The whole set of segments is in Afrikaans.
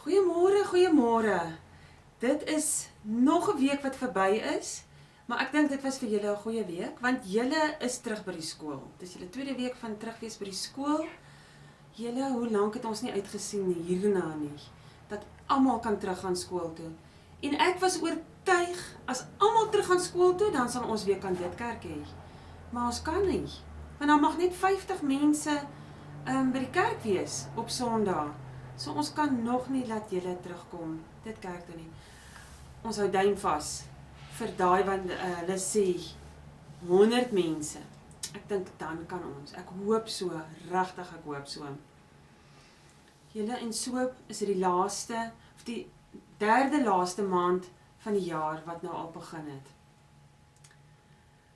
Goeiemôre, goeiemôre. Dit is nog 'n week wat verby is, maar ek dink dit was vir julle 'n goeie week, want julle is terug by die skool. Dis julle tweede week van terugwees by die skool. Julle, hoe lank het ons nie uitgesien hierna nie, dat almal kan terug gaan skool toe. En ek was oortuig, as almal terug gaan skool toe, dan sal ons weer kan dit kerk hê. Maar ons kan nie, want dan mag net 50 mense by die kerk wees op Sondag. So ons kan nog nie laat julle terugkom, dit kerk toe nie. Ons hou duim vas vir daai, want hulle sê 100 mense. Ek dink dan kan ons, ek hoop so, regtig ek hoop so. Julle, en so is dit die laaste, of die derde laaste maand van die jaar wat nou al begin het.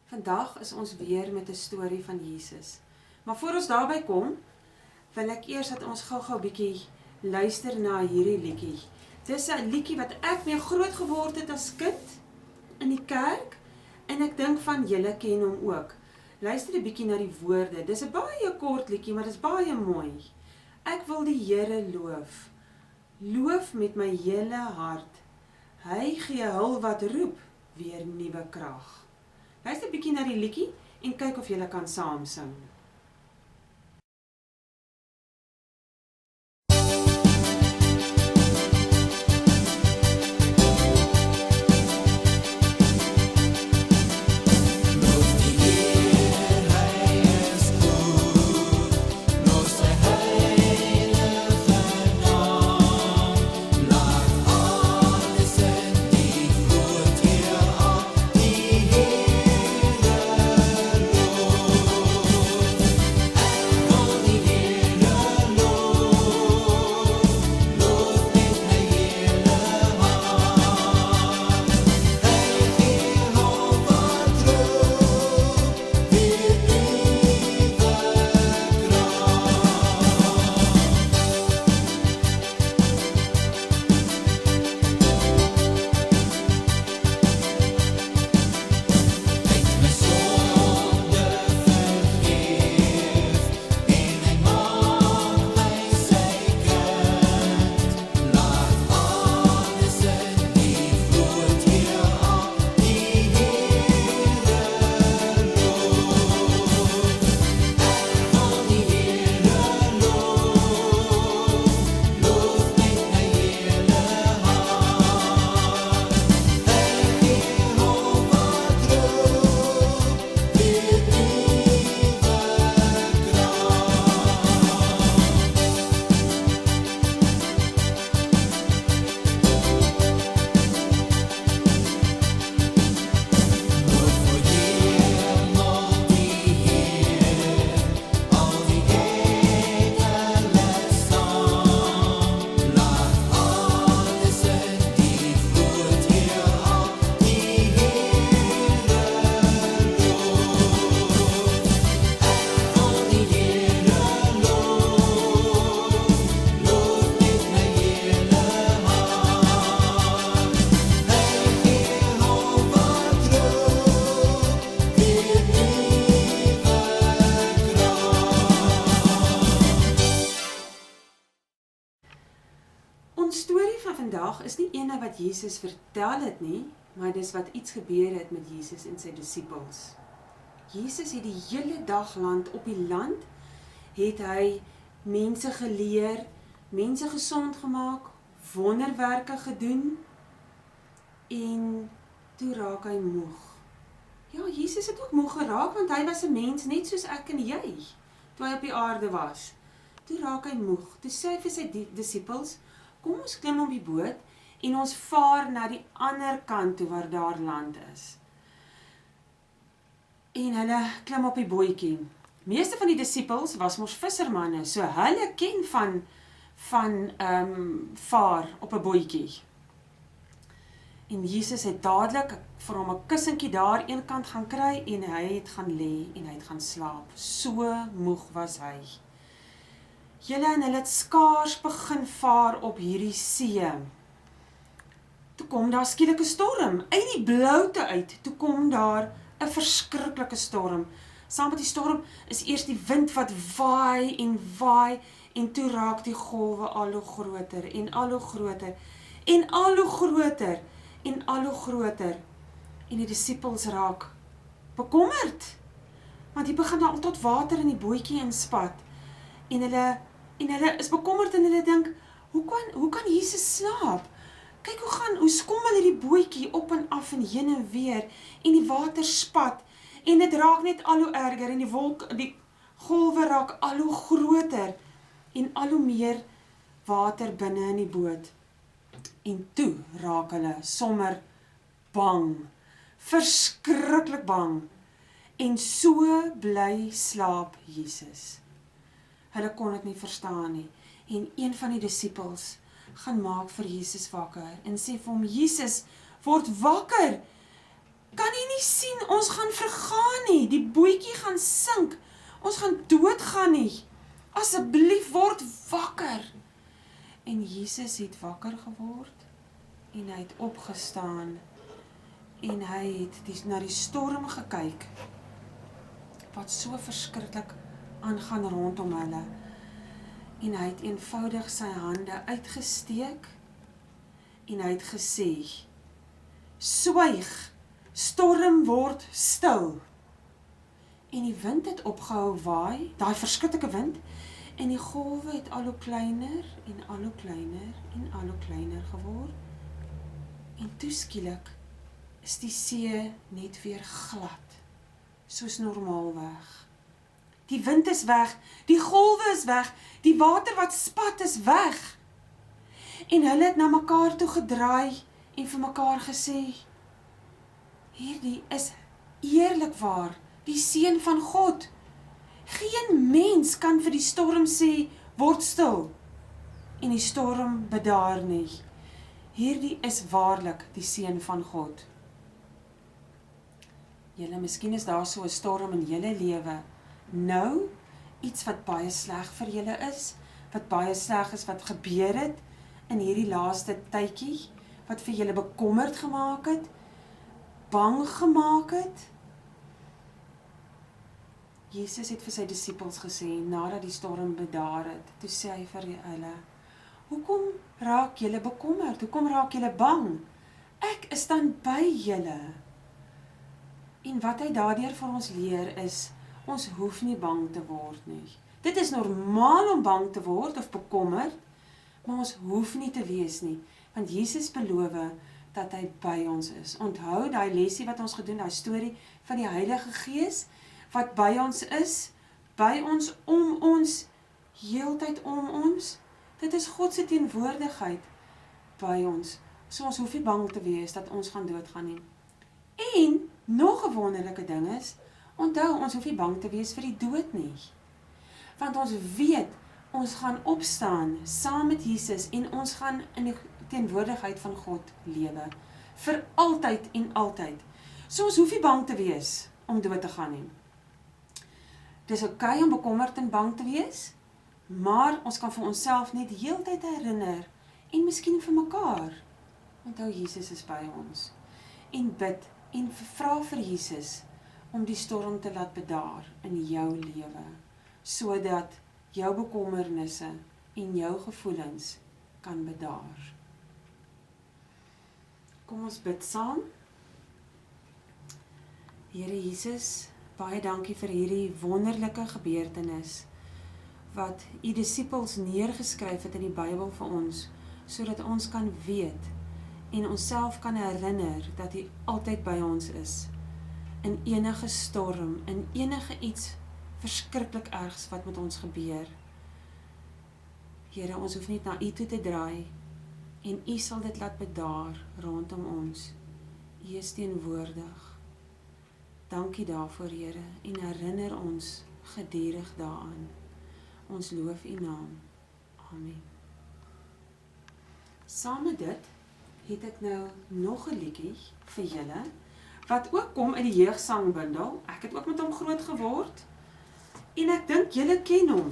Vandag is ons weer met 'n storie van Jesus. Maar voor ons daarby kom, wil ek eers dat ons gou-gou bietjie luister na hierdie liedjie. Dis 'n liedjie wat ek mee groot geword het as kind in die kerk, en ek dink van julle ken hom ook. Luister 'n bietjie na die woorde. Dis 'n baie kort liedjie, maar dis baie mooi. Ek wil die Here loof. Loof met my hele hart. Hy gee hul wat roep weer nuwe krag. Luister 'n bietjie na die liedjie en kyk of julle kan saam sing. Ons storie van vandag is nie ene wat Jesus vertel het nie, maar dis wat iets gebeur het met Jesus en sy disippels. Jesus het die hele dag land op die land, het hy mense geleer, mense gesond gemaak, wonderwerke gedoen, en toe raak hy moeg. Ja, Jesus het ook moeg geraak, want hy was 'n mens net soos ek en jy, toe hy op die aarde was. Toe raak hy moeg. Toe sê hy vir sy disippels, kom ons klim op die boot en ons vaar na die ander kant toe waar daar land is. En hulle klim op die bootjie. Meeste van die disippels was mos vissermanne, so hulle ken van vaar op 'n bootjie. En Jesus het dadelik vir hom 'n kussentjie daar een kant gaan kry en hy het gaan lê en hy het gaan slaap. So moeg was hy. Julle, en hulle het skaars begin vaar op hierdie see. Toe kom daar skielik 'n storm, uit die bloute uit, toe kom daar 'n verskriklike storm. Saam met die storm is eers die wind wat waai En toe raak die golwe al hoe groter en al hoe groter en al hoe groter en al hoe groter. En die disippels raak bekommerd, want die begin al tot water in die bootjie inspat. En hulle is bekommerd en hulle dink, hoe kan Jesus slaap? Kyk hoe skommel hierdie bootjie op en af en heen en weer, en die water spat, en dit raak net al hoe erger, en die golwe raak al hoe groter, en al hoe meer water binne in die boot. En toe raak hulle sommer bang, verskriklik bang, en so bly slaap Jesus. Hulle kon dit nie verstaan nie, en een van die disippels gaan maak vir Jesus wakker, en sê vir hom, Jesus, word wakker, kan jy nie sien, ons gaan vergaan nie, die bootjie gaan sink, ons gaan doodgaan nie, asseblief word wakker. En Jesus het wakker geword, en hy het opgestaan, en hy het na die storm gekyk, wat so verskriklik aangaan rondom hulle, en hy het eenvoudig sy hande uitgesteek, en hy het gesê, swyg, storm word stil, en die wind het opgehou waai, daai verskriklike wind, en die golwe het al hoe kleiner, en al hoe kleiner, en al hoe kleiner geword, en toe skielik is die see net weer glad, soos normaalweg. Die wind is weg, die golwe is weg, die water wat spat is weg. En hulle het na mekaar toe gedraai en vir mekaar gesê, hierdie is eerlikwaar die seun van God. Geen mens kan vir die storm sê, word stil, en die storm bedaar nie. Hierdie is waarlik die seun van God. Julle, miskien is daar so 'n storm in julle lewe, nou, iets wat baie sleg vir julle is, wat baie sleg is wat gebeur het, in hierdie laaste tydjie, wat vir julle bekommerd gemaak het, bang gemaak het. Jesus het vir sy disippels gesê, nadat die storm bedaar het, toe sê hy vir hulle, hoekom raak julle bekommerd? Hoekom raak julle bang? Ek is dan by julle. En wat hy daardeur vir ons leer is, ons hoef nie bang te word nie. Dit is normaal om bang te word of bekommerd, maar ons hoef nie te wees nie, want Jesus beloof dat hy by ons is. Onthou daai lesie wat ons gedoen, daai storie van die Heilige Gees, wat by ons is, by ons, om ons, heeltyd om ons. Dit is God se teenwoordigheid by ons. So ons hoef nie bang te wees dat ons gaan doodgaan nie. En nog 'n wonderlike ding is, onthou, ons hoef nie bang te wees vir die dood nie. Want ons weet, ons gaan opstaan saam met Jesus en ons gaan in die teenwoordigheid van God lewe. Vir altyd en altyd. So ons hoef nie bang te wees om dood te gaan nie. Dis oukei om bekommerd en bang te wees, maar ons kan vir onsself net die hele tyd herinner, en miskien vir mekaar, onthou Jesus is by ons, en bid, en vra vir Jesus, om die storm te laat bedaar in jou lewe, sodat jou bekommernisse en jou gevoelens kan bedaar. Kom ons bid saam. Here Jesus, baie dankie vir hierdie wonderlike gebeurtenis, wat u disippels neergeskryf het in die Bybel vir ons, sodat ons kan weet, en onsself kan herinner, dat u altyd by ons is, in enige storm, in enige iets verskriklik ergs wat met ons gebeur. Here, ons hoef net na u toe te draai, en u sal dit laat bedaar rondom ons. U is teenwoordig. Dankie daarvoor, Here, en herinner ons gedurig daaraan. Ons loof u naam. Amen. Saam met dit het ek nou nog 'n liedjie vir julle, wat ook kom in die jeugsangbundel. Ek het ook met hom groot geword, en ek dink julle ken hom.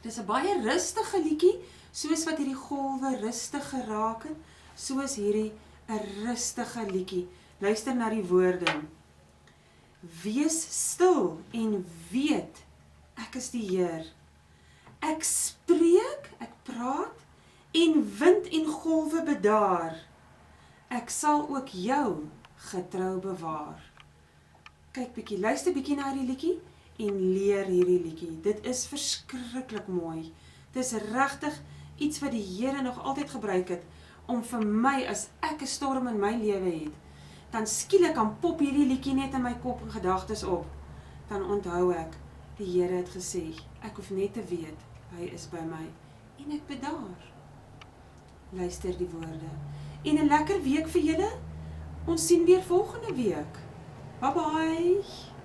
Dis 'n baie rustige liedjie, soos wat hierdie golwe rustig geraak het, soos hierdie 'n rustige liedjie. Luister na die woorde. Wees stil en weet, ek is die Heer. Ek spreek, ek praat, en wind en golwe bedaar. Ek sal ook jou getrou bewaar. Kyk bietjie, luister bietjie na hierdie liedjie en leer hierdie liedjie. Dit is verskriklik mooi. Dit is regtig iets wat die Here nog altyd gebruik het om vir my, as ek 'n storm in my lewe het, dan skielik kan pop hierdie liedjie net in my kop en gedagtes op. Dan onthou ek, die Here het gesê, ek hoef net te weet, hy is by my en ek bedaar. Luister die woorde. En 'n lekker week vir julle. Ons sien weer volgende week. Bye bye.